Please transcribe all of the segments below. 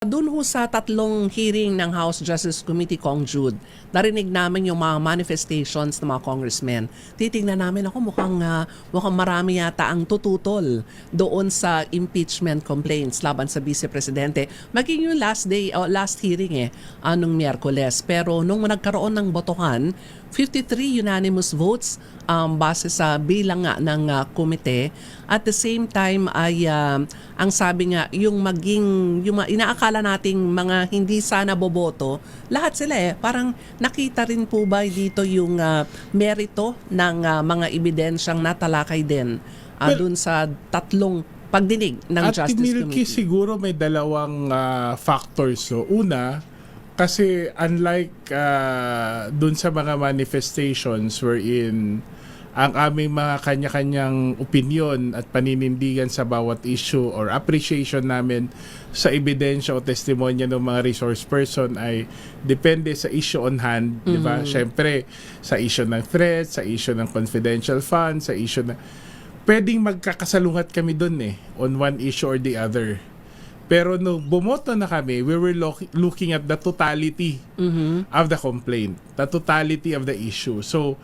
Doon ho sa tatlong hearing ng House Justice Committee, Kong Jude, narinig namin yung mga manifestations ng mga congressmen. Titingnan namin ako mukhang marami yata ang tututol doon sa impeachment complaints laban sa Vice Presidente. Maging yung last hearing anong Miyerkules. Pero nung nagkaroon ng botohan, 53 unanimous votes base sa bilang nga ng komite. At the same time ay ang sabi nga yung inaakala nating mga hindi sana boboto, lahat sila parang nakita rin po ba dito yung merito ng mga ebidensyang natalakay din dun sa tatlong pagdinig ng Justice Milky, Committee. siguro may dalawang factors. So, una, kasi unlike dun sa mga manifestations wherein ang aming mga kanya-kanyang opinion at paninindigan sa bawat issue or appreciation namin sa ebidensya o testimonya ng mga resource person ay depende sa issue on hand, di ba? Siyempre, sa issue ng threat, sa issue ng confidential funds, sa issue na pwedeng magkakasalungat kami dun on one issue or the other. Pero nung bumoto na kami, we were looking at the totality of the complaint, the totality of the issue. So,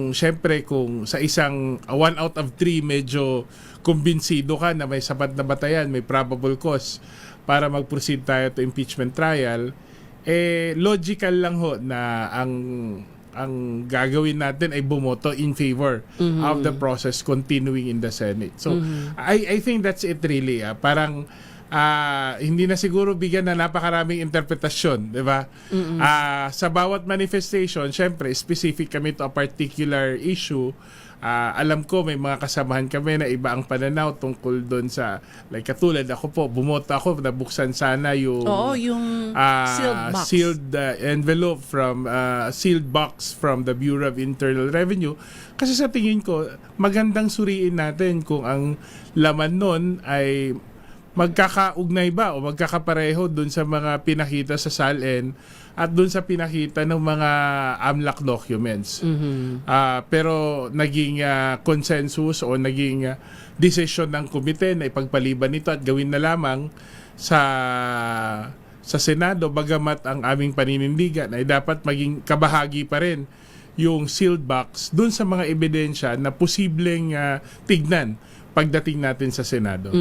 syempre kung sa isang 1 out of 3 medyo kumbinsido ka na may sapat na batayan, may probable cause para mag-proceed tayo to impeachment trial, logical lang ho na ang gagawin natin ay bumoto in favor of the process continuing in the Senate. So, I think that's it really. Parang hindi na siguro bigyan na napakaraming interpretasyon, di ba? Sa bawat manifestation, syempre, specific kami to a particular issue. Alam ko may mga kasamahan kami na iba ang pananaw tungkol doon sa, like katulad ako po, bumoto ako, nabuksan sana yung sealed envelope from sealed box from the Bureau of Internal Revenue, kasi sa tingin ko magandang suriin natin kung ang laman nun ay magkakaugnay ba o magkakapareho dun sa mga pinakita sa SALN at dun sa pinakita ng mga AMLAC documents. Pero naging consensus o naging decision ng komite na ipagpaliban nito at gawin na lamang sa Senado, bagamat ang aming paninindigan ay dapat maging kabahagi pa rin yung sealed box dun sa mga ebidensya na posibleng tignan pagdating natin sa Senado.